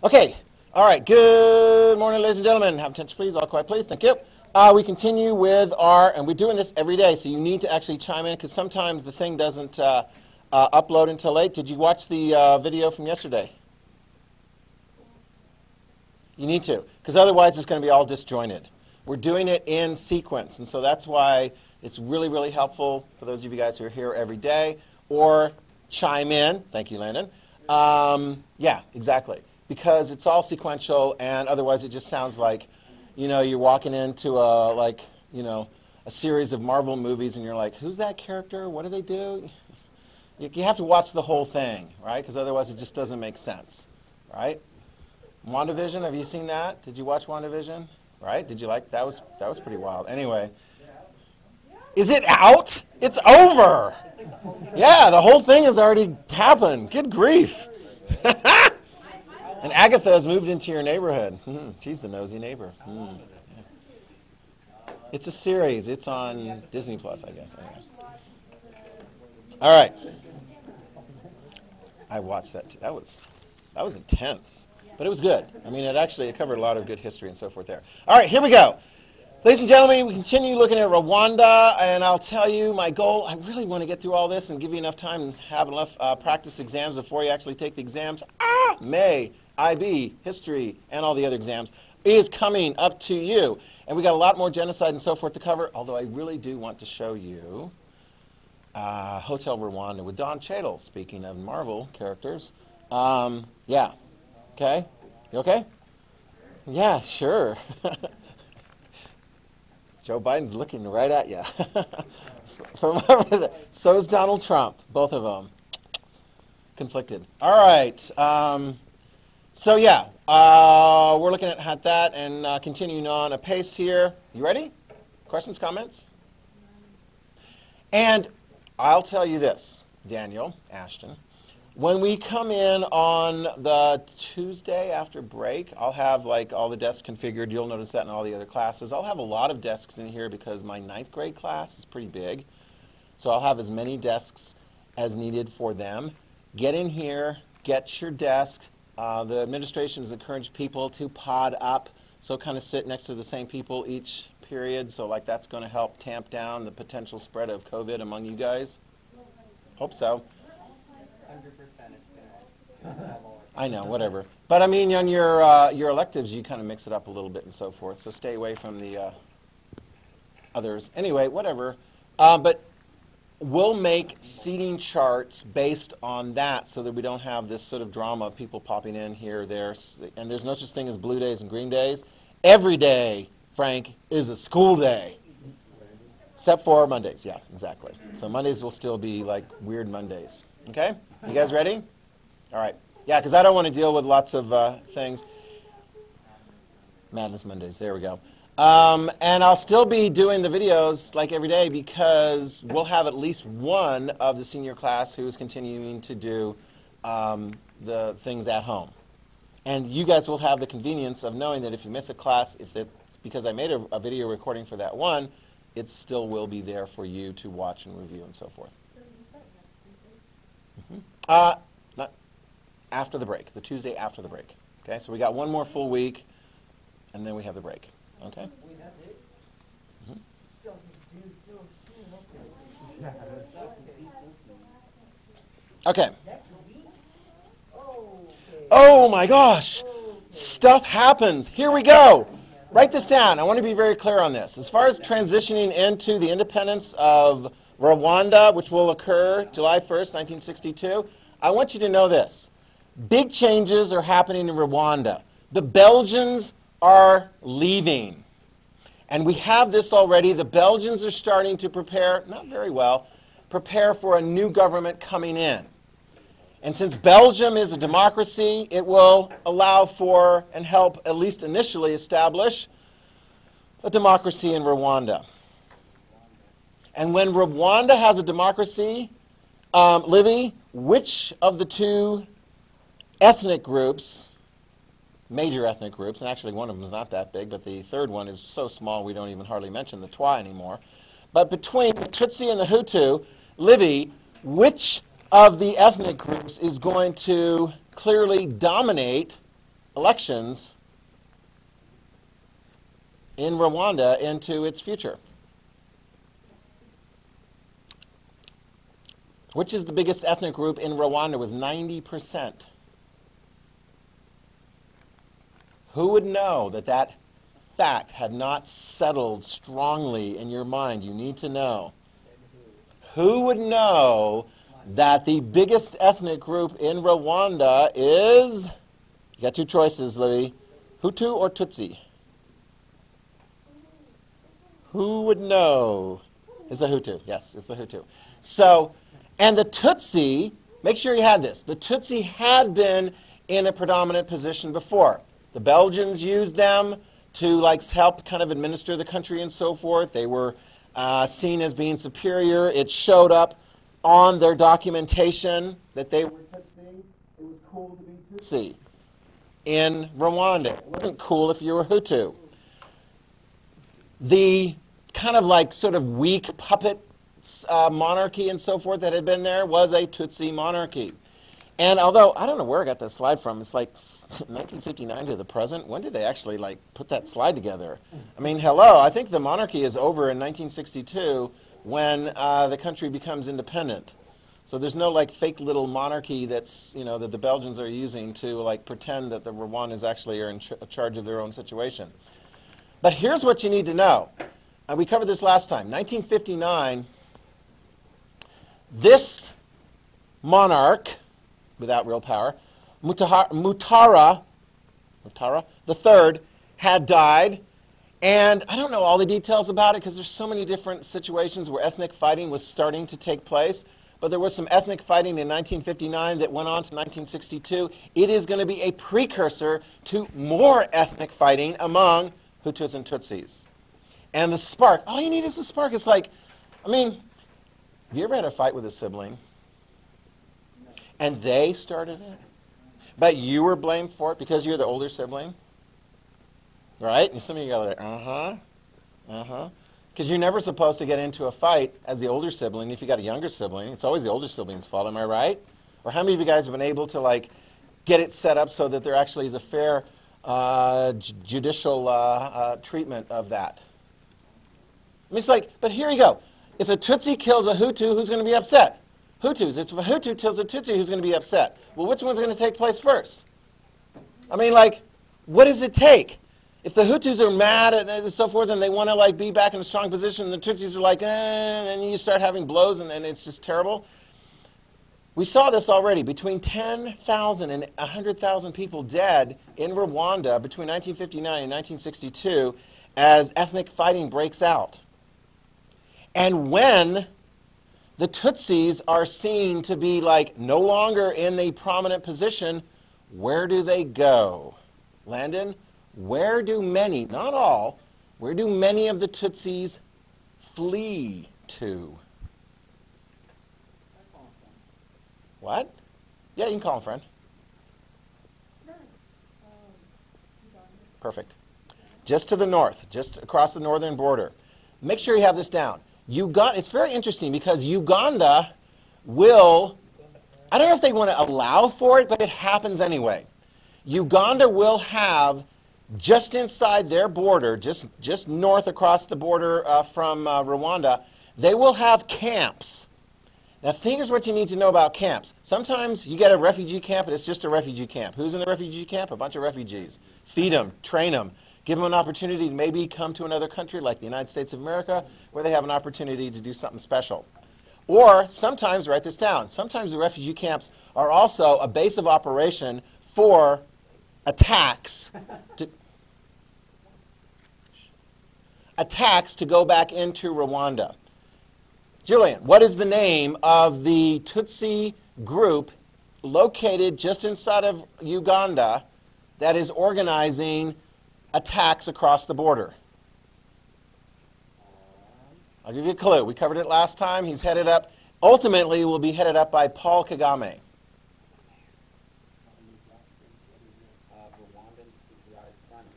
Okay, all right, good morning, ladies and gentlemen. Have attention, please, all quiet, please, thank you. We continue with and we're doing this every day, so you need to actually chime in, because sometimes the thing doesn't upload until late. Did you watch the video from yesterday? You need to, because otherwise it's going to be all disjointed. We're doing it in sequence, and so that's why it's really, really helpful for those of you guys who are here every day, or chime in. Thank you, Landon. Yeah, exactly. Because it's all sequential, and otherwise it just sounds like, you know, you're walking into a series of Marvel movies, and you're like, who's that character? What do they do? You have to watch the whole thing, right? Because otherwise it just doesn't make sense, right? WandaVision, have you seen that? Did you watch WandaVision? Right? Did you like that? That was pretty wild. Anyway, is it out? It's over. Yeah, the whole thing has already happened. Good grief. And Agatha has moved into your neighborhood. She's the nosy neighbor. Yeah. It's a series. It's on Disney Plus, I guess. Anyway. All right. I watched that. That was intense, but it was good. I mean, it covered a lot of good history and so forth there. All right, here we go. Ladies and gentlemen, we continue looking at Rwanda, and I'll tell you my goal. I really want to get through all this and give you enough time and have enough practice exams before you actually take the exams. May, IB, history, and all the other exams is coming up to you. And we got a lot more genocide and so forth to cover, although I really do want to show you Hotel Rwanda with Don Cheadle, speaking of Marvel characters. Yeah. Okay? You okay? Yeah, sure. Joe Biden's looking right at you. So is Donald Trump, both of them. Conflicted. All right. So yeah, we're looking at that and continuing on a pace here. You ready? Questions, comments? And I'll tell you this, Daniel, Ashton. When we come in on the Tuesday after break, I'll have like all the desks configured. You'll notice that in all the other classes. I'll have a lot of desks in here because my 9th grade class is pretty big. So I'll have as many desks as needed for them. Get in here, get your desk. The administration has encouraged people to pod up, so kind of sit next to the same people each period. So like that's going to help tamp down the potential spread of COVID among you guys. Hope so. 100% I know, whatever. But I mean, on your electives, you kind of mix it up a little bit and so forth. So stay away from the others. Anyway, whatever. But we'll make seating charts based on that so that we don't have this sort of drama of people popping in here, there. And there's no such thing as blue days and green days. Every day, Frank, is a school day. Except for Mondays. Yeah, exactly. So Mondays will still be like weird Mondays. Okay? You guys ready? All right. Yeah, because I don't want to deal with lots of things. Madness Mondays. There we go. And I'll still be doing the videos like every day because we'll have at least one of the senior class who is continuing to do the things at home. And you guys will have the convenience of knowing that if you miss a class, because I made a video recording for that one, it still will be there for you to watch and review and so forth. Not after the break, the Tuesday after the break. Okay, so we got one more full week, and then we have the break. Okay? Okay. Oh my gosh. Stuff happens. Here we go. Write this down. I want to be very clear on this. As far as transitioning into the independence of Rwanda, which will occur July 1st, 1962, I want you to know this. Big changes are happening in Rwanda. The Belgians are leaving. And we have this already. The Belgians are starting to prepare, not very well, prepare for a new government coming in. And since Belgium is a democracy, it will allow for and help, at least initially, establish a democracy in Rwanda. And when Rwanda has a democracy, Livy, which of the two ethnic groups, major ethnic groups, and actually one of them is not that big, but the third one is so small we don't even hardly mention the Twa anymore. But between the Tutsi and the Hutu, Livy, which of the ethnic groups is going to clearly dominate elections in Rwanda into its future? Which is the biggest ethnic group in Rwanda with 90%? Who would know that that fact had not settled strongly in your mind? You need to know. Who would know that the biggest ethnic group in Rwanda is, you got two choices, Libby, Hutu or Tutsi? Who would know? It's a Hutu. Yes, it's a Hutu. So, and the Tutsi, make sure you had this, the Tutsi had been in a predominant position before. The Belgians used them to help kind of administer the country and so forth. They were seen as being superior. It showed up on their documentation that they were Tutsi. It was cool to be Tutsi in Rwanda. It wasn't cool if you were Hutu. The kind of sort of weak puppet monarchy and so forth that had been there was a Tutsi monarchy. And although, I don't know where I got this slide from, it's 1959 to the present. When did they actually put that slide together? I mean, hello, I think the monarchy is over in 1962 when the country becomes independent. So there's no fake little monarchy that's, that the Belgians are using to pretend that the Rwandans actually are in charge of their own situation. But here's what you need to know. We covered this last time. 1959, this monarch, without real power, Mutara III, had died. And I don't know all the details about it because there's so many different situations where ethnic fighting was starting to take place. But there was some ethnic fighting in 1959 that went on to 1962. It is going to be a precursor to more ethnic fighting among Hutus and Tutsis. And the spark, all you need is a spark. It's have you ever had a fight with a sibling? And they started it? But you were blamed for it because you're the older sibling? Right? And some of you go because you're never supposed to get into a fight as the older sibling if you got a younger sibling. It's always the older sibling's fault, am I right? Or how many of you guys have been able to get it set up so that there actually is a fair judicial treatment of that? I mean, it's but here you go. If a Tutsi kills a Hutu, who's going to be upset? Hutus. If a Hutu kills a Tutsi, who's going to be upset? Well, which one's going to take place first? I mean, what does it take? If the Hutus are mad and so forth and they want to be back in a strong position, and the Tutsis are and you start having blows and it's just terrible. We saw this already. Between 10,000 and 100,000 people dead in Rwanda between 1959 and 1962 as ethnic fighting breaks out. And when the Tutsis are seen to be no longer in the prominent position, where do they go? Landon, where do many, not all, where do many of the Tutsis flee to? What? Yeah, you can call him friend. Perfect. Just to the north, just across the northern border. Make sure you have this down. It's very interesting because Uganda will, I don't know if they want to allow for it, but it happens anyway. Uganda will have, just inside their border, just north across the border from Rwanda, they will have camps. Now, here's what you need to know about camps. Sometimes you get a refugee camp and it's just a refugee camp. Who's in the refugee camp? A bunch of refugees. Feed them, train them. Give them an opportunity to maybe come to another country like the United States of America where they have an opportunity to do something special. Or sometimes, write this down, sometimes the refugee camps are also a base of operation for attacks to go back into Rwanda. Julian, what is the name of the Tutsi group located just inside of Uganda that is organizing attacks across the border? I'll give you a clue. We covered it last time. He's headed up, ultimately will be headed up by Paul Kagame.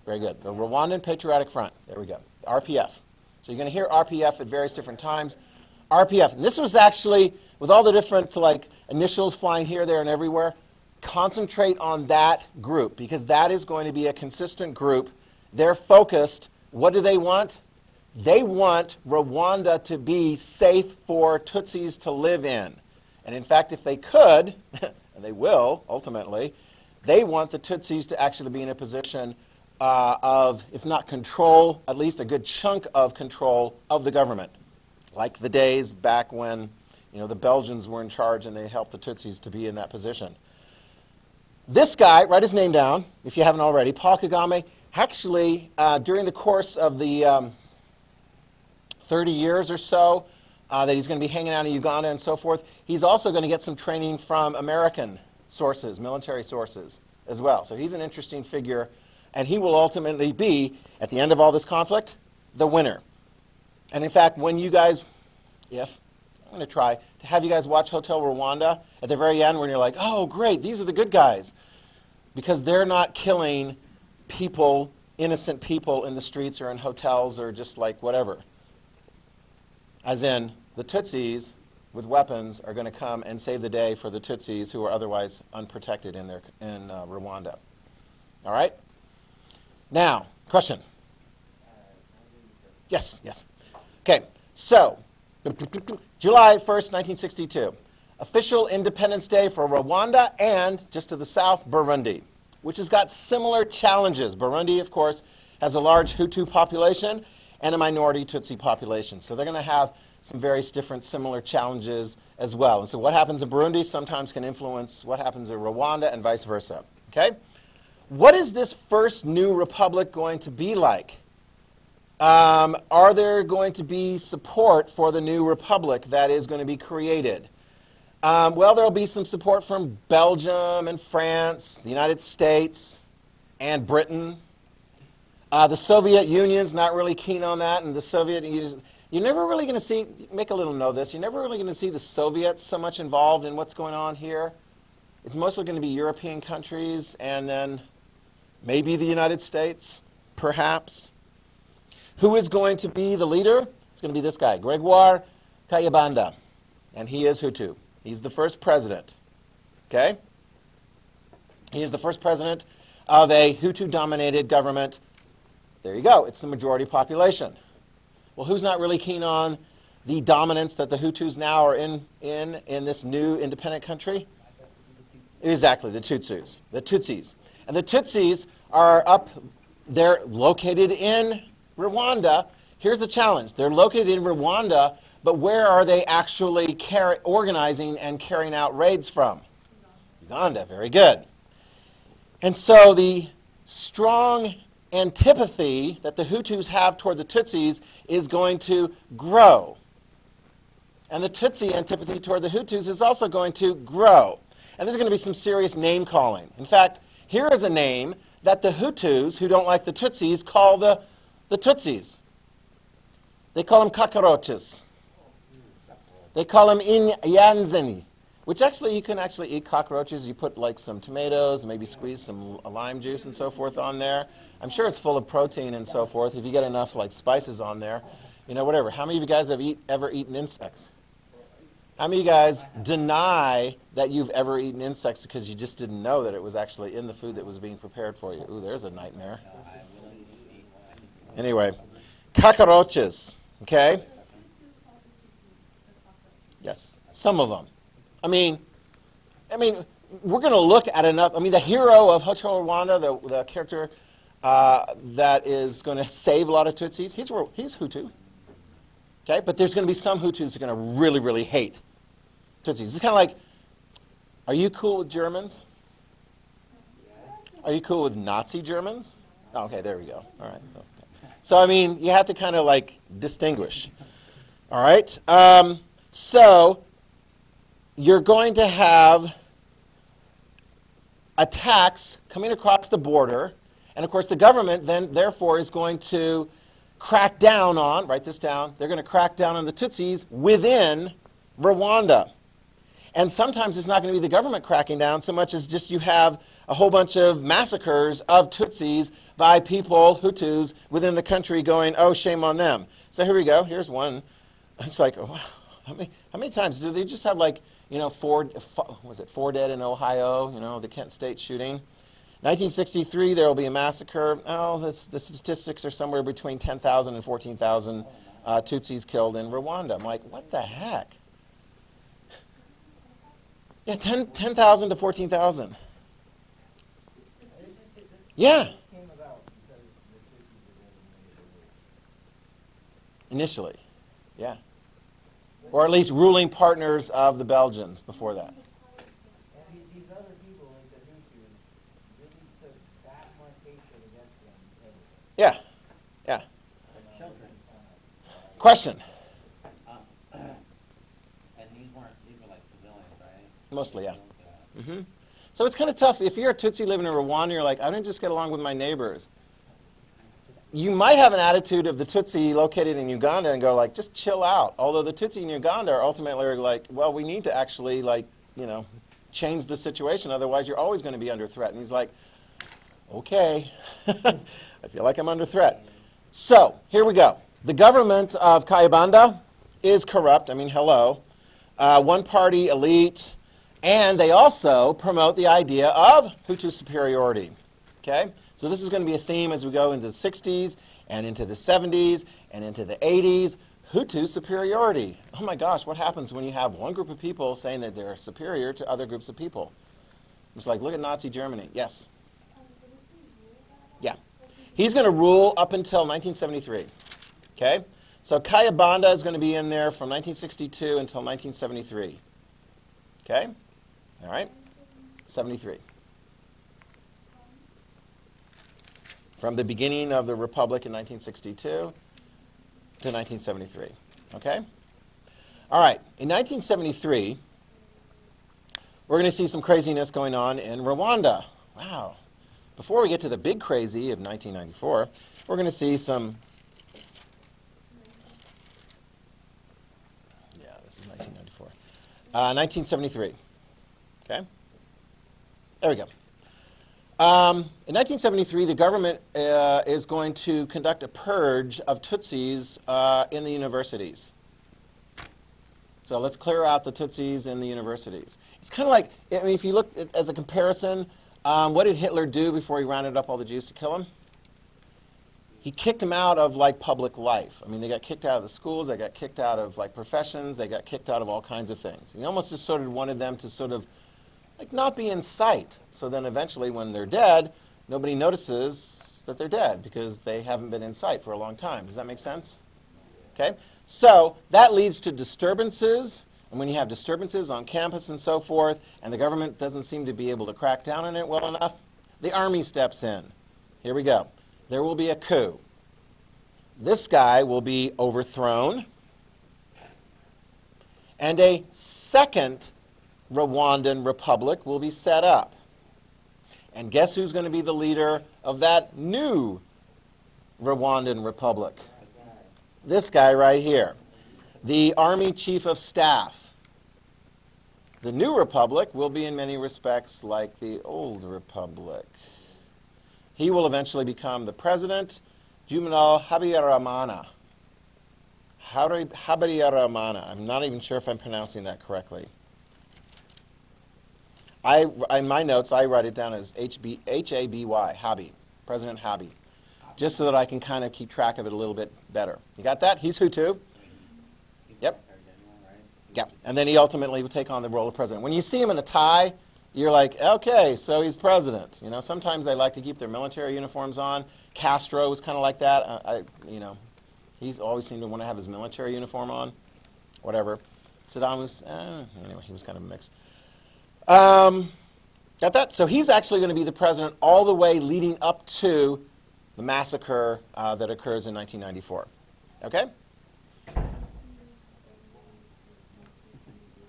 Very good. The Rwandan Patriotic Front. There we go. RPF. So you're going to hear RPF at various different times. RPF. And this was actually, with all the different initials flying here, there, and everywhere, concentrate on that group because that is going to be a consistent group. They're focused. What do they want? They want Rwanda to be safe for Tutsis to live in. And in fact, if they could, and they will ultimately, they want the Tutsis to actually be in a position of, if not control, at least a good chunk of control of the government. Like the days back when the Belgians were in charge and they helped the Tutsis to be in that position. This guy, write his name down if you haven't already, Paul Kagame, actually during the course of the 30 years or so that he's going to be hanging out in Uganda and so forth, he's also going to get some training from American sources, military sources as well. So he's an interesting figure, and he will ultimately be, at the end of all this conflict, the winner. And in fact, when you guys, I'm going to try to have you guys watch Hotel Rwanda at the very end when you're like, oh, great, these are the good guys. Because they're not killing people, innocent people in the streets or in hotels or just like whatever. As in, the Tutsis with weapons are going to come and save the day for the Tutsis who are otherwise unprotected in Rwanda. All right? Now, question. Yes. Okay, so, July 1st, 1962. Official Independence Day for Rwanda and, just to the south, Burundi, which has got similar challenges. Burundi, of course, has a large Hutu population and a minority Tutsi population. So they're going to have some various different similar challenges as well. And so what happens in Burundi sometimes can influence what happens in Rwanda and vice versa. Okay? What is this first new republic going to be like? Are there going to be support for the new republic that is going to be created? Well, there will be some support from Belgium and France, the United States, and Britain. The Soviet Union's not really keen on that, and the Soviet Union, you're never really going to see, make a little note of this, you're never really going to see the Soviets so much involved in what's going on here. It's mostly going to be European countries, and then maybe the United States, perhaps. Who is going to be the leader? It's going to be this guy, Gregoire Kayibanda, and he is Hutu. He's the first president, okay? He is the first president of a Hutu-dominated government. There you go. It's the majority population. Well, who's not really keen on the dominance that the Hutus now are in this new independent country? Exactly, the Tutsis. The Tutsis. And the Tutsis are up, they're located in Rwanda. Here's the challenge. They're located in Rwanda, but where are they actually organizing and carrying out raids from? Uganda, very good. And so the strong antipathy that the Hutus have toward the Tutsis is going to grow. And the Tutsi antipathy toward the Hutus is also going to grow. And there's going to be some serious name calling. In fact, here is a name that the Hutus, who don't like the Tutsis, call the Tutsis. They call them cockroaches. They call them inyanzeni, which actually you can actually eat cockroaches. You put like some tomatoes, maybe squeeze some lime juice and so forth on there. I'm sure it's full of protein and so forth if you get enough like spices on there. Whatever. How many of you guys have ever eaten insects? How many of you guys deny that you've ever eaten insects because you just didn't know that it was actually in the food that was being prepared for you? Ooh, there's a nightmare. Anyway, cockroaches, okay? Yes, some of them. I mean, we're going to look at enough. The hero of Hotel Rwanda, the character that is going to save a lot of Tutsis, he's Hutu. Okay, but there's going to be some Hutus who are going to really, really hate Tutsis. It's kind of like, are you cool with Germans? Are you cool with Nazi Germans? Oh, okay, there we go. All right. Okay. So, you have to kind of like distinguish. All right? So, you're going to have attacks coming across the border, and of course the government then, therefore, is going to crack down on, write this down, they're going to crack down on the Tutsis within Rwanda. And sometimes it's not going to be the government cracking down so much as just you have a whole bunch of massacres of Tutsis by people, Hutus, within the country going, oh, shame on them. So here we go. Here's one. It's like, oh, wow. How many times do they just have like You know, four dead in Ohio, you know, the Kent State shooting. 1963, there will be a massacre. Oh, the statistics are somewhere between 10,000 and 14,000 Tutsis killed in Rwanda. I'm like, what the heck? Yeah, 10,000 to 14,000. Yeah. Initially, yeah. Or at least ruling partners of the Belgians before that. And these other people, like the Hutus, really took that much hatred against them. Yeah, yeah. Question? And these were like civilians, right? Mostly, yeah. Mm-hmm. So it's kind of tough. If you're a Tutsi living in Rwanda, you're like, I didn't just get along with my neighbors. You might have an attitude of the Tutsi located in Uganda and go like, just chill out. Although the Tutsi in Uganda are ultimately like, well, we need to actually like, you know, change the situation. Otherwise, you're always going to be under threat. And he's like, okay, I feel like I'm under threat. So here we go. The government of Kayibanda is corrupt. I mean, hello. One-party elite. And they also promote the idea of Hutu superiority. Okay? So this is going to be a theme as we go into the 60s and into the 70s and into the 80s. Hutu superiority. Oh my gosh, what happens when you have one group of people saying that they're superior to other groups of people? It's like, look at Nazi Germany. Yes? Yeah. He's going to rule up until 1973. Okay? So Kayibanda is going to be in there from 1962 until 1973. Okay? All right? 73. From the beginning of the Republic in 1962 to 1973. Okay? All right. In 1973, we're going to see some craziness going on in Rwanda. Wow. Before we get to the big crazy of 1994, we're going to see some... Yeah, this is 1994. 1973. Okay? There we go. In 1973, the government is going to conduct a purge of Tutsis in the universities. So let's clear out the Tutsis in the universities. It's kind of like, I mean, if you look at, as a comparison, what did Hitler do before he rounded up all the Jews to kill them? He kicked them out of like public life. I mean, they got kicked out of the schools, they got kicked out of like professions, they got kicked out of all kinds of things. He almost just sort of wanted them to sort of like not be in sight. So then eventually when they're dead, nobody notices that they're dead because they haven't been in sight for a long time. Does that make sense? Okay? So that leads to disturbances. And when you have disturbances on campus and so forth, and the government doesn't seem to be able to crack down on it well enough, the army steps in. Here we go. There will be a coup. This guy will be overthrown. And a second Rwandan republic will be set up. And guess who's going to be the leader of that new Rwandan republic? This guy right here, the Army Chief of Staff. The new republic will be in many respects like the old republic. He will eventually become the president, Juvenal Habyarimana. Habyarimana. I'm not even sure if I'm pronouncing that correctly. In my notes, I write it down as H-A-B-Y, Habi, President Habi, just so that I can kind of keep track of it a little bit better. You got that? He's Hutu. Yep. Yep. And then he ultimately will take on the role of president. When you see him in a tie, you're like, okay, so he's president. You know, sometimes they like to keep their military uniforms on. Castro was kind of like that. He's always seemed to want to have his military uniform on. Whatever. Saddam was, anyway, he was kind of a mix. Got that? So he's actually going to be the president all the way leading up to the massacre that occurs in 1994. Okay?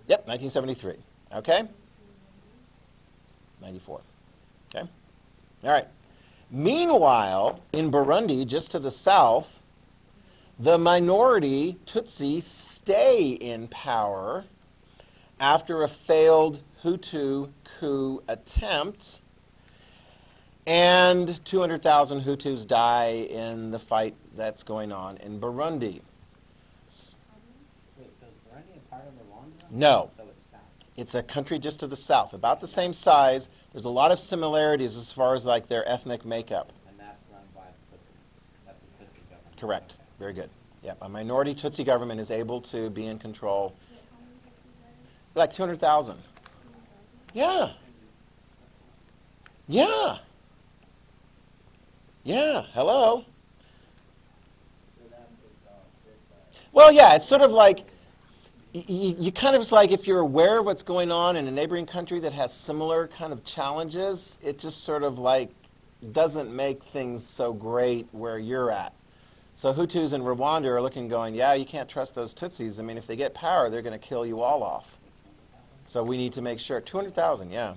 Yep, 1973. Okay? 94. Okay? All right. Meanwhile, in Burundi, just to the south, the minority Tutsi stay in power after a failed Hutu coup attempt, and 200,000 Hutus die in the fight that's going on in Burundi. Wait, so is Burundi a part of Rwanda? No. So it's not. It's a country just to the south, about the same size. There's a lot of similarities as far as like their ethnic makeup. And that's run by the Tutsi. That's the Tutsi government. Correct. Very good. Yep. A minority Tutsi government is able to be in control. Like 200,000. Yeah. Yeah. Yeah. Hello. Well, yeah, it's sort of like, you kind of, it's like if you're aware of what's going on in a neighboring country that has similar kind of challenges, it just sort of like doesn't make things so great where you're at. So Hutus in Rwanda are looking going, yeah, you can't trust those Tutsis. I mean, if they get power, they're going to kill you all off. So we need to make sure. 200,000, yeah.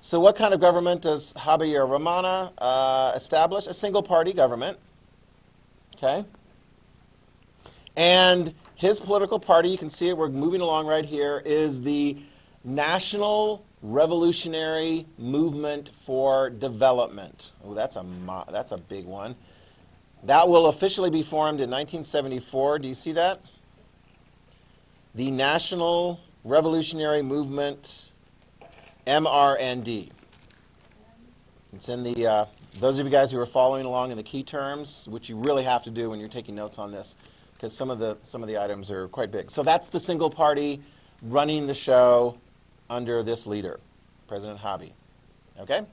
So what kind of government does Habyarimana establish? A single-party government. Okay? And his political party, you can see it, we're moving along right here, is the National Revolutionary Movement for Development. Oh, that's a big one. That will officially be formed in 1974. Do you see that? The National Revolutionary Movement, MRND. It's in the, those of you guys who are following along in the key terms, which you really have to do when you're taking notes on this, because some of the items are quite big. So that's the single party running the show under this leader, President Habi. Okay?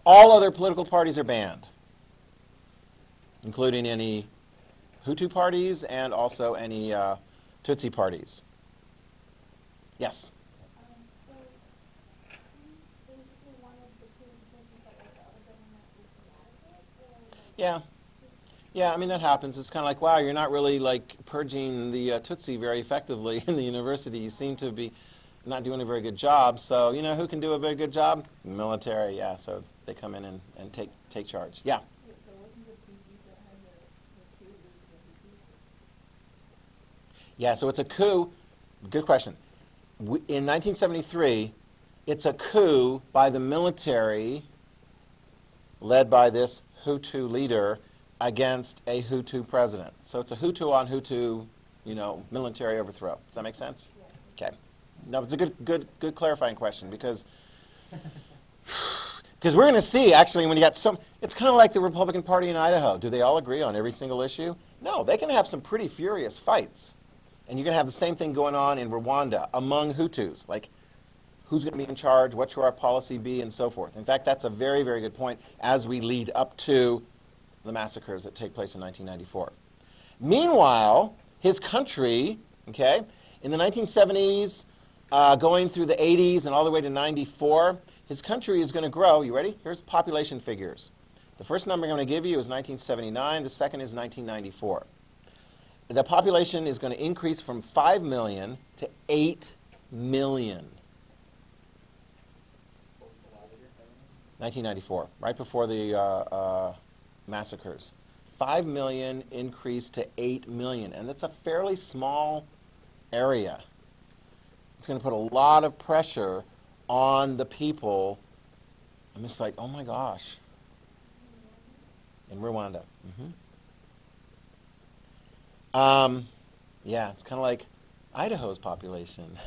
All other political parties are banned, including any Hutu parties and also any Tutsi parties. Yes? So, basically one of the two intentions that the other government is inadequate, or Yeah. Yeah, I mean, that happens. It's kind of like, wow, you're not really, like, purging the Tutsi very effectively in the university. You seem to be not doing a very good job. So, you know, who can do a very good job? Military, yeah. So they come in and take charge. Yeah? so wasn't the PG that had the coup against the Yeah, so it's a coup. Good question. In 1973, it's a coup by the military led by this Hutu leader against a Hutu president. So it's a Hutu on Hutu, you know, military overthrow. Does that make sense? Yeah. Okay. No, it's a good clarifying question because we're going to see actually when you got some. It's kind of like the Republican Party in Idaho. Do they all agree on every single issue? No, they can have some pretty furious fights, and you're going to have the same thing going on in Rwanda among Hutus, like who's going to be in charge, what should our policy be, and so forth. In fact, that's a very, very good point as we lead up to the massacres that take place in 1994. Meanwhile, his country, okay, in the 1970s, going through the 80s and all the way to 94, his country is going to grow. You ready? Here's population figures. The first number I'm going to give you is 1979. The second is 1994. The population is going to increase from 5 million to 8 million. 1994, right before the massacres. 5 million increased to 8 million, and that's a fairly small area. It's going to put a lot of pressure on the people. I'm just like, oh my gosh. In Rwanda. Yeah, it's kind of like Idaho's population.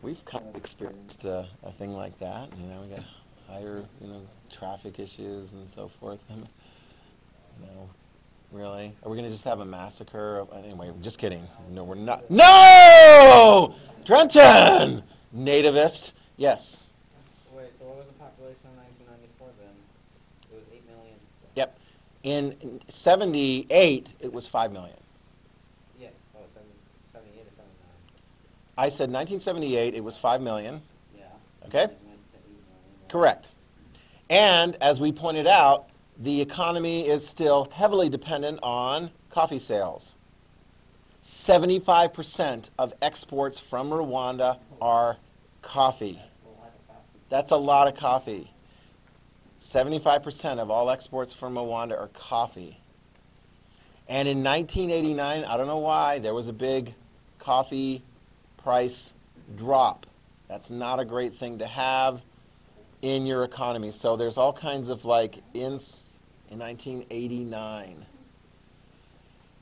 We've kind of experienced a thing like that. You know, we got higher, you know, traffic issues and so forth. No, really? Are we going to just have a massacre? Anyway, just kidding. No, we're not. No! Trenton! Nativist. Yes. Wait, so what was the population in 1994 then? It was 8 million. Yep. In 78, it was 5 million. Yeah, 78 or 79. I said 1978, it was 5 million. Yeah. Okay? It went to 8 million, right? Correct. And as we pointed out, the economy is still heavily dependent on coffee sales. 75% of exports from Rwanda are coffee. That's a lot of coffee. 75% of all exports from Rwanda are coffee. And in 1989, I don't know why, there was a big coffee price drop. That's not a great thing to have in your economy. So there's all kinds of like in 1989.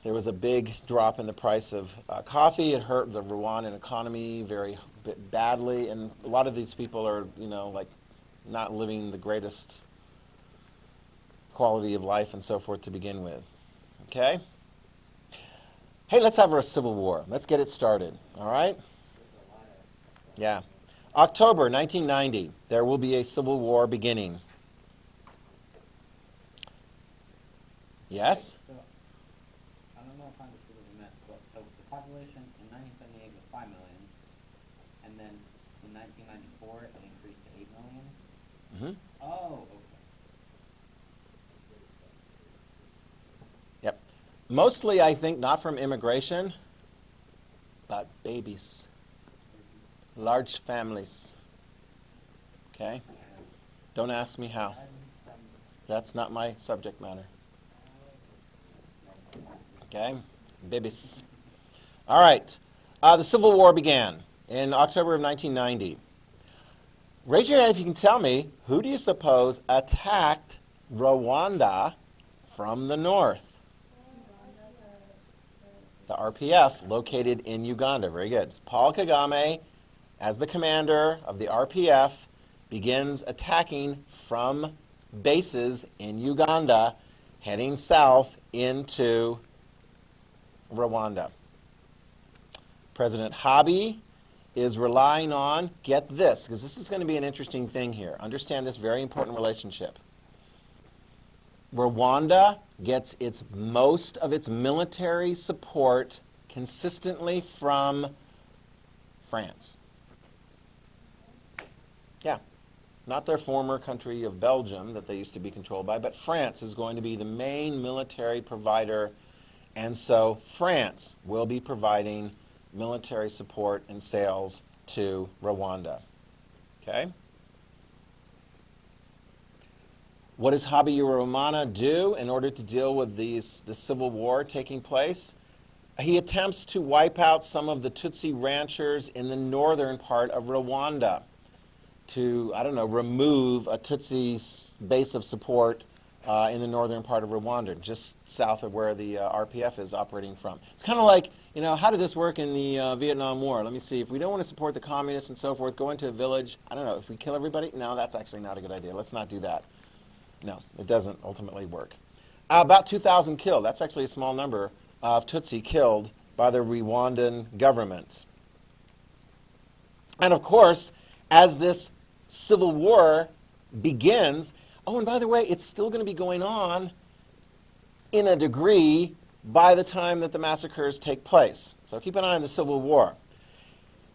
There was a big drop in the price of coffee. It hurt the Rwandan economy very, bit badly, and a lot of these people are, you know, like not living the greatest quality of life and so forth to begin with. Okay? Hey, let's have a civil war. Let's get it started. All right? Yeah. October 1990, there will be a civil war beginning. Yes? So, I don't know if I understood what you meant, but so the population in 1978 was 5 million, and then in 1994 it increased to 8 million? Mm-hmm. Oh, okay. Yep. Mostly, I think, not from immigration, but babies. Large families. Okay? Don't ask me how. That's not my subject matter. Okay? Babies. All right. The Civil War began in October of 1990. Raise your hand if you can tell me, who do you suppose attacked Rwanda from the north? The RPF, located in Uganda. Very good. It's Paul Kagame, as the commander of the RPF, begins attacking from bases in Uganda, heading south into Rwanda. President Habi is relying on, get this, because this is going to be an interesting thing here. Understand this very important relationship. Rwanda gets most of its military support consistently from France. Yeah. Not their former country of Belgium that they used to be controlled by, but France is going to be the main military provider, and so France will be providing military support and sales to Rwanda. Okay? What does Habyarimana do in order to deal with the civil war taking place? He attempts to wipe out some of the Tutsi ranchers in the northern part of Rwanda to, I don't know, remove a Tutsi base of support in the northern part of Rwanda, just south of where the RPF is operating from. It's kind of like, you know, how did this work in the Vietnam War? Let me see. If we don't want to support the communists and so forth, go into a village. I don't know. If we kill everybody? No, that's actually not a good idea. Let's not do that. No, it doesn't ultimately work. About 2,000 killed. That's actually a small number of Tutsi killed by the Rwandan government. And of course, as this civil war begins, oh, and by the way, it's still going to be going on in a degree by the time that the massacres take place. So keep an eye on the civil war.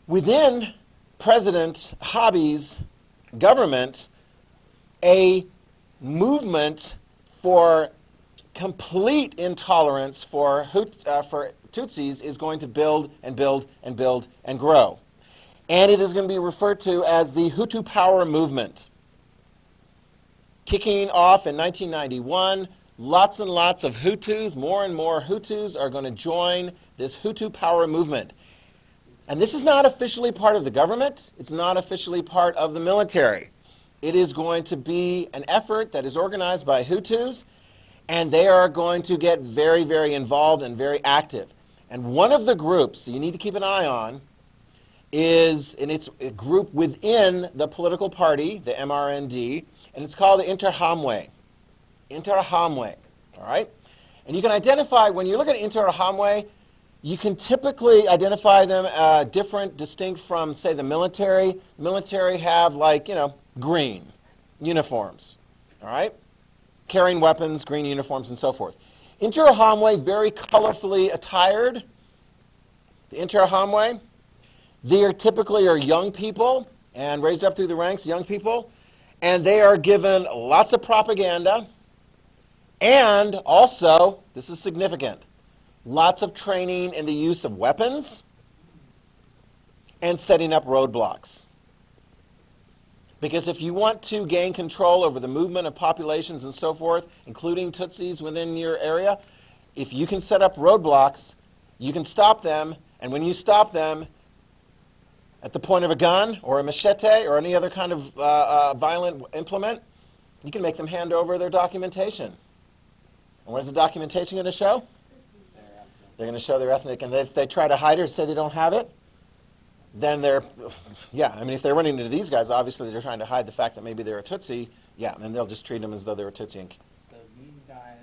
Within President Habi's government, a movement for complete intolerance for Tutsis is going to build and build and build and grow. And it is going to be referred to as the Hutu Power movement. Kicking off in 1991, lots and lots of Hutus, more and more Hutus are going to join this Hutu Power movement. And this is not officially part of the government. It's not officially part of the military. It is going to be an effort that is organized by Hutus, and they are going to get very, very involved and very active. And one of the groups you need to keep an eye on is, and it's a group within the political party, the MRND, and it's called the Interahamwe. Interahamwe, all right? And you can identify, when you look at Interahamwe, you can typically identify them distinct from, say, the military. The military have, like, you know, green uniforms, all right? Carrying weapons, green uniforms, and so forth. Interahamwe, very colorfully attired. The Interahamwe, they typically are young people and raised up through the ranks, young people, and they are given lots of propaganda, and also, this is significant, lots of training in the use of weapons and setting up roadblocks. Because if you want to gain control over the movement of populations and so forth, including Tutsis within your area, if you can set up roadblocks, you can stop them, and when you stop them at the point of a gun or a machete or any other kind of violent implement, you can make them hand over their documentation. And what is the documentation going to show? They're going to show their ethnic, and if they try to hide it or say they don't have it, then they're, yeah, I mean, if they're running into these guys, obviously they're trying to hide the fact that maybe they're a Tutsi, yeah, and they'll just treat them as though they're a Tutsi. And So these guys,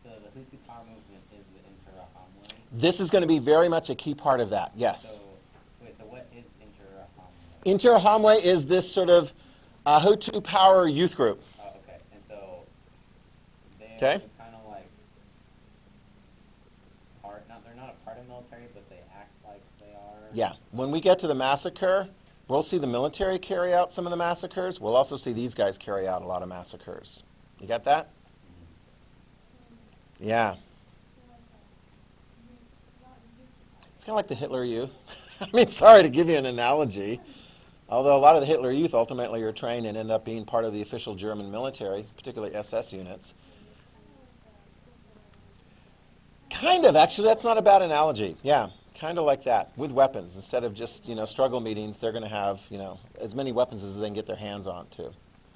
the Hutu Power movement is the Interahamwe. this is going to be very much a key part of that, yes. So, wait, so what is Interahamwe? Interahamwe is this sort of Hutu Power youth group. Oh, okay. And so they're Okay. kind of like they're not a part of military, but they act like they are. Yeah, when we get to the massacre, we'll see the military carry out some of the massacres. We'll also see these guys carry out a lot of massacres. You got that? Yeah. It's kind of like the Hitler Youth. I mean, sorry to give you an analogy, although a lot of the Hitler Youth ultimately are trained and end up being part of the official German military, particularly SS units. Kind of, actually, that's not a bad analogy. Yeah, kind of like that, with weapons. Instead of just, struggle meetings, they're going to have, as many weapons as they can get their hands on, too.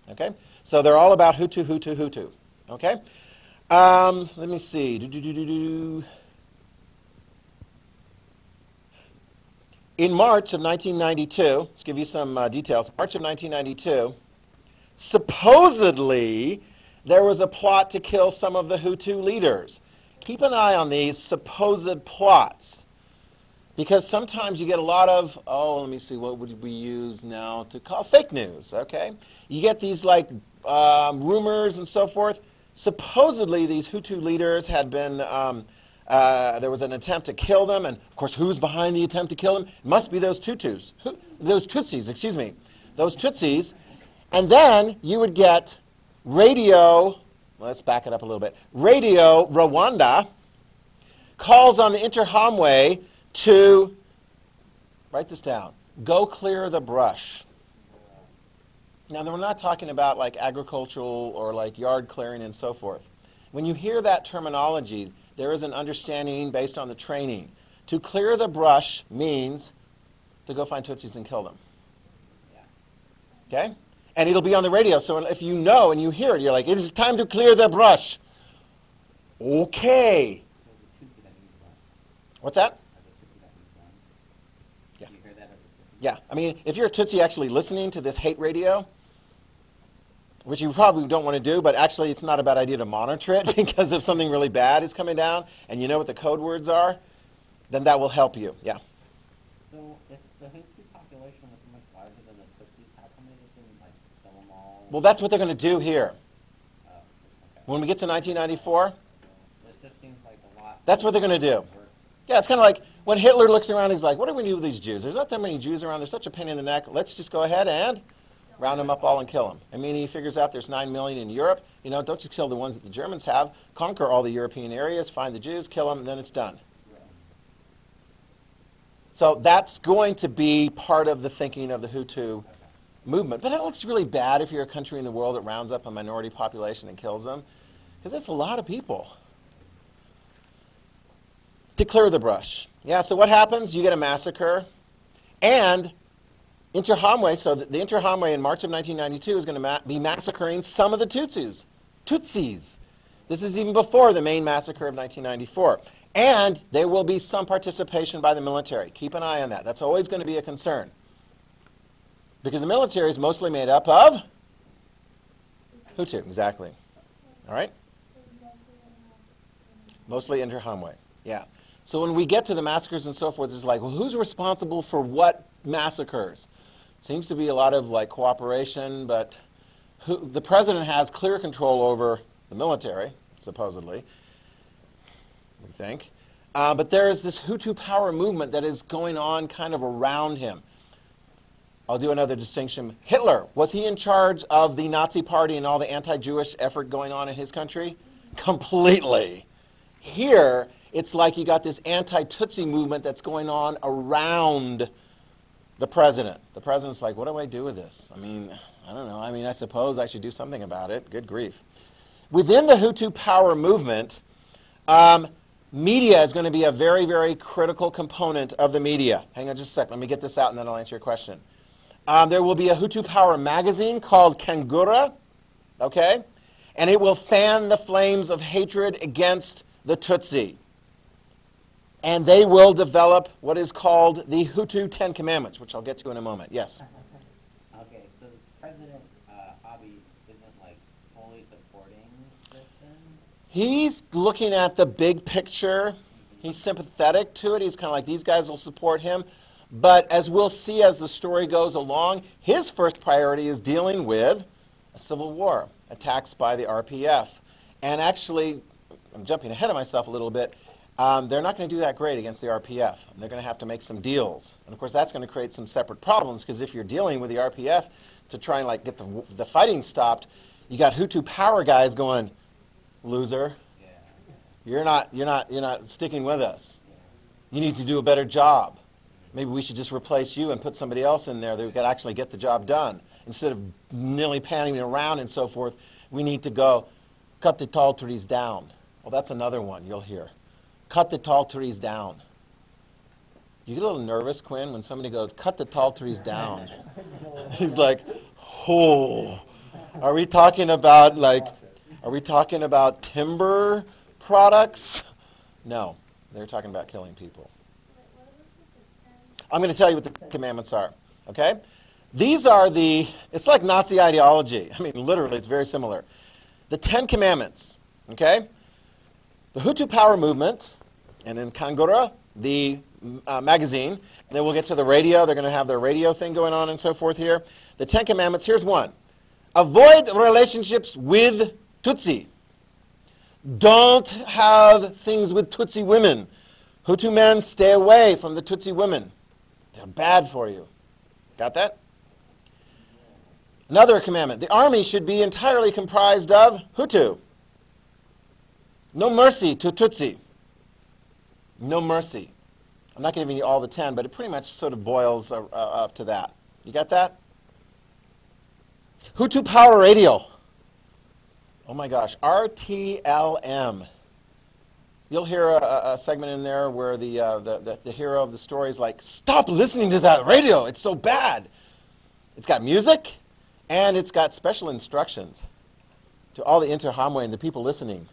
Okay? So they're all about Hutu, Hutu, Hutu. Okay? Let me see. In March of 1992, let's give you some details. March of 1992, supposedly there was a plot to kill some of the Hutu leaders. Keep an eye on these supposed plots, because sometimes you get a lot of, let me see, what would we use now to call fake news, okay? You get these like rumors and so forth. Supposedly these Hutu leaders had been, there was an attempt to kill them, and of course who's behind the attempt to kill them? It must be those Tutsis, those Tutsis. And then you would get radio, let's back it up a little bit, Radio Rwanda calls on the Interahamwe to, write this down, go clear the brush. Now, we're not talking about like agricultural or like yard clearing and so forth. When you hear that terminology, there is an understanding based on the training. To clear the brush means to go find Tutsis and kill them. Okay? And it'll be on the radio, so if you know and you hear it, you're like, it is time to clear the brush. Okay. What's that? Yeah. Yeah. I mean, if you're a Tutsi actually listening to this hate radio, which you probably don't want to do, but actually it's not a bad idea to monitor it, because if something really bad is coming down and you know what the code words are, then that will help you. Yeah. So if the Hutu population was much larger than the Tutsis, how come they just didn't like kill them all? Well, that's what they're going to do here. Okay. When we get to 1994, It just seems like a lot. that's what they're going to do. Yeah, it's kind of like when Hitler looks around, he's like, what do we do with these Jews? There's not that many Jews around. They're such a pain in the neck. Let's just go ahead and round them up all and kill them. I mean, he figures out there's 9 million in Europe. Don't just kill the ones that the Germans have. Conquer all the European areas, find the Jews, kill them, and then it's done. So that's going to be part of the thinking of the Hutu movement. But it looks really bad if you're a country in the world that rounds up a minority population and kills them, because it's a lot of people. To clear the brush. Yeah, so what happens? You get a massacre, and Interahamwe, so the Interahamwe in March of 1992 is going to be massacring some of the Tutsis. This is even before the main massacre of 1994. And there will be some participation by the military. Keep an eye on that. That's always going to be a concern. Because the military is mostly made up of Hutu, exactly. All right? Mostly Interahamwe, yeah. So when we get to the massacres and so forth, it's like, well, who's responsible for what massacres? Seems to be a lot of like cooperation, but the president has clear control over the military, supposedly, we think. But there is this Hutu Power movement that is going on kind of around him. I'll do another distinction. Hitler, was he in charge of the Nazi Party and all the anti-Jewish effort going on in his country? Completely. Here, it's like you got this anti-Tutsi movement that's going on around the president. The president's like, what do I do with this? I mean, I don't know. I mean, I suppose I should do something about it. Good grief. Within the Hutu Power movement, media is going to be a very, very critical component of the media. Hang on just a sec. Let me get this out and then I'll answer your question. There will be a Hutu Power magazine called Kangura, okay? And it will fan the flames of hatred against the Tutsi. And they will develop what is called the Hutu 10 Commandments, which I'll get to in a moment. Yes? Okay, so President Abiy isn't like fully supporting this then? He's looking at the big picture. He's sympathetic to it. He's kind of like, these guys will support him. But as we'll see as the story goes along, his first priority is dealing with a civil war, attacks by the RPF. And actually, I'm jumping ahead of myself a little bit, they're not going to do that great against the RPF. They're going to have to make some deals. And of course, that's going to create some separate problems, because if you're dealing with the RPF to try and like get the fighting stopped, you got Hutu Power guys going, loser, you're not sticking with us. You need to do a better job. Maybe we should just replace you and put somebody else in there that could actually get the job done. Instead of nilly-panning around and so forth, we need to go cut the tall trees down. Well, that's another one you'll hear. Cut the tall trees down. You get a little nervous, Quinn, when somebody goes, cut the tall trees down. He's like, oh, are we talking about timber products? No, they're talking about killing people. I'm going to tell you what the commandments are, okay? These are it's like Nazi ideology. I mean, literally, it's very similar. The 10 Commandments, okay? The Hutu Power movement, and in Kangura, the magazine, and then we'll get to the radio. They're going to have their radio thing going on and so forth here. The 10 Commandments, here's one. Avoid relationships with Tutsi. Don't have things with Tutsi women. Hutu men, stay away from the Tutsi women. They're bad for you. Got that? Another commandment. The army should be entirely comprised of Hutu. No mercy to Tutsi. No mercy. I'm not giving you all the 10, but it pretty much sort of boils up to that. You got that? Hutu Power Radio. Oh my gosh, RTLM. You'll hear a segment in there where the hero of the story is like, stop listening to that radio, it's so bad. It's got music, and it's got special instructions to all the Interhamwe and the people listening.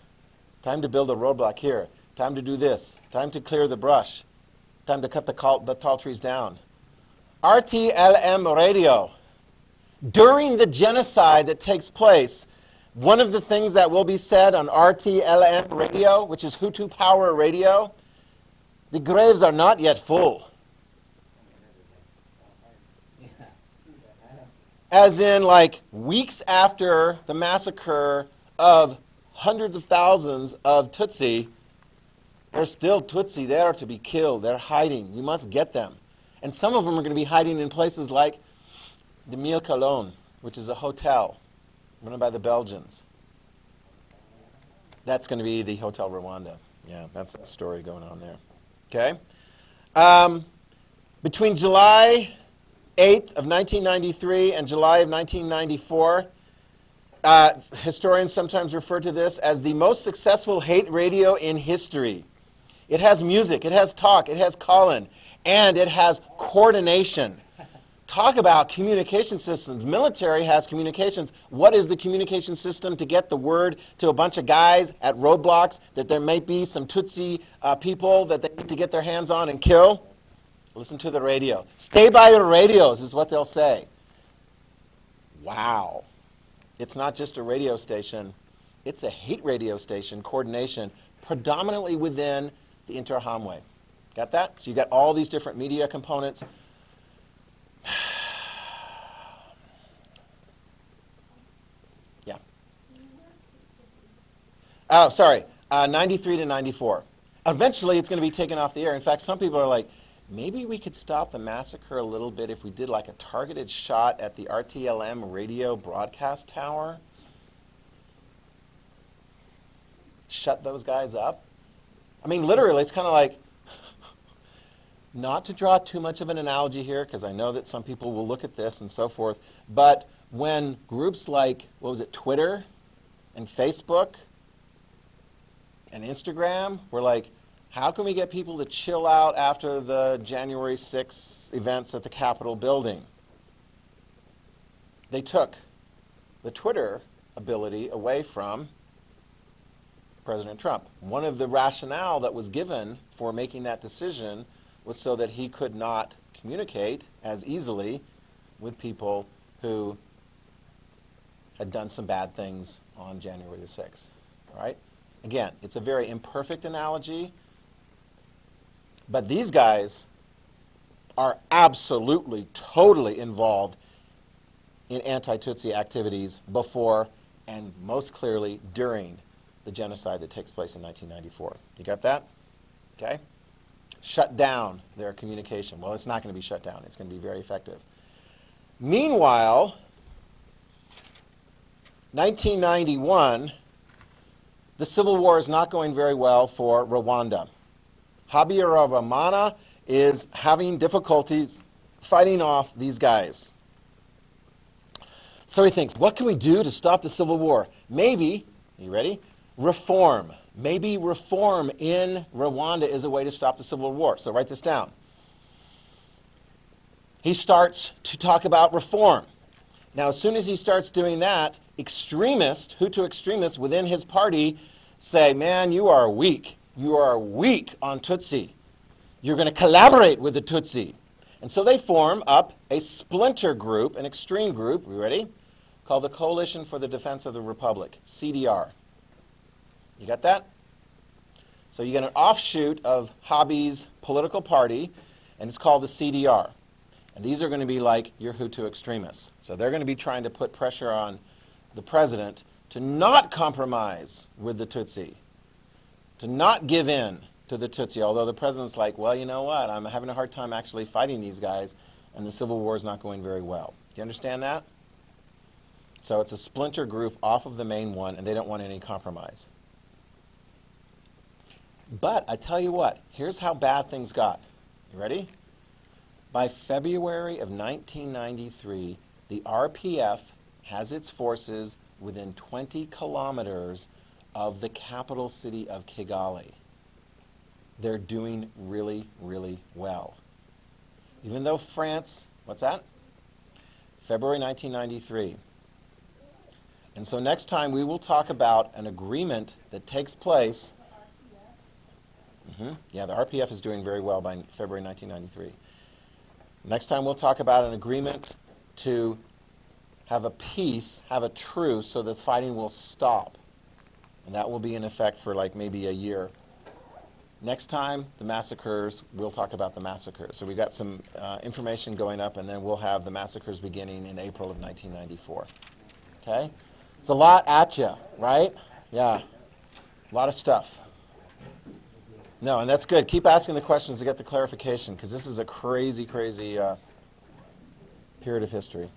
Time to build a roadblock here. Time to do this. Time to clear the brush. Time to cut the tall trees down. RTLM radio. During the genocide that takes place, one of the things that will be said on RTLM radio, which is Hutu Power radio, the graves are not yet full. As in, like, weeks after the massacre of hundreds of thousands of Tutsi, there's still Tutsi there to be killed. They're hiding. You must get them. And some of them are going to be hiding in places like the Mille Colonnes, which is a hotel run by the Belgians. That's going to be the Hotel Rwanda. Yeah, that's the story going on there. Okay? Between July 8th of 1993 and July of 1994, historians sometimes refer to this as the most successful hate radio in history. It has music, it has talk, it has call-in, and it has coordination. Talk about communication systems. Military has communications. What is the communication system to get the word to a bunch of guys at roadblocks that there may be some Tutsi people that they need to get their hands on and kill? Listen to the radio. Stay by your radios is what they'll say. Wow. It's not just a radio station. It's a hate radio station coordination predominantly within the Interhamwe. Got that? So you got all these different media components. Yeah. Oh, sorry. 93 to 94. Eventually, it's going to be taken off the air. In fact, some people are like, maybe we could stop the massacre a little bit if we did like a targeted shot at the RTLM radio broadcast tower. Shut those guys up. I mean, literally, it's kind of like, not to draw too much of an analogy here, because I know that some people will look at this and so forth, but when groups like, what was it, Twitter and Facebook and Instagram were like, how can we get people to chill out after the January 6th events at the Capitol building? They took the Twitter ability away from President Trump. One of the rationale that was given for making that decision was so that he could not communicate as easily with people who had done some bad things on January the 6th. All right? Again, it's a very imperfect analogy, but these guys are absolutely, totally involved in anti-Tutsi activities before and most clearly during the genocide that takes place in 1994. You got that? Okay? Shut down their communication. Well, it's not going to be shut down. It's going to be very effective. Meanwhile, 1991, the civil war is not going very well for Rwanda. Habyarimana is having difficulties fighting off these guys. So he thinks, what can we do to stop the civil war? Maybe, you ready? Reform. Maybe reform in Rwanda is a way to stop the civil war. So write this down. He starts to talk about reform. Now, as soon as he starts doing that, extremists, Hutu extremists within his party say, man, you are weak. You are weak on Tutsi. You're going to collaborate with the Tutsi. And so they form up a splinter group, an extreme group, you ready? Called the Coalition for the Defense of the Republic, CDR. You got that? So you get an offshoot of Habi's political party, and it's called the CDR. And these are going to be like your Hutu extremists. So they're going to be trying to put pressure on the president to not compromise with the Tutsi, to not give in to the Tutsi, although the president's like, well, you know what, I'm having a hard time actually fighting these guys, and the civil war is not going very well. Do you understand that? So it's a splinter group off of the main one, and they don't want any compromise. But I tell you what, here's how bad things got. You ready? By February of 1993, the RPF has its forces within 20 kilometers of the capital city of Kigali. They're doing really, really well. Even though France, what's that? February 1993. And so next time we will talk about an agreement that takes place. Yeah, the RPF is doing very well by February 1993. Next time we'll talk about an agreement to have a peace, have a truce, so the fighting will stop. And that will be in effect for like maybe a year. Next time, the massacres, we'll talk about the massacres. So we got some information going up, and then we'll have the massacres beginning in April of 1994. Okay? It's a lot at you, right? Yeah. A lot of stuff. No, and that's good. Keep asking the questions to get the clarification, because this is a crazy, crazy period of history.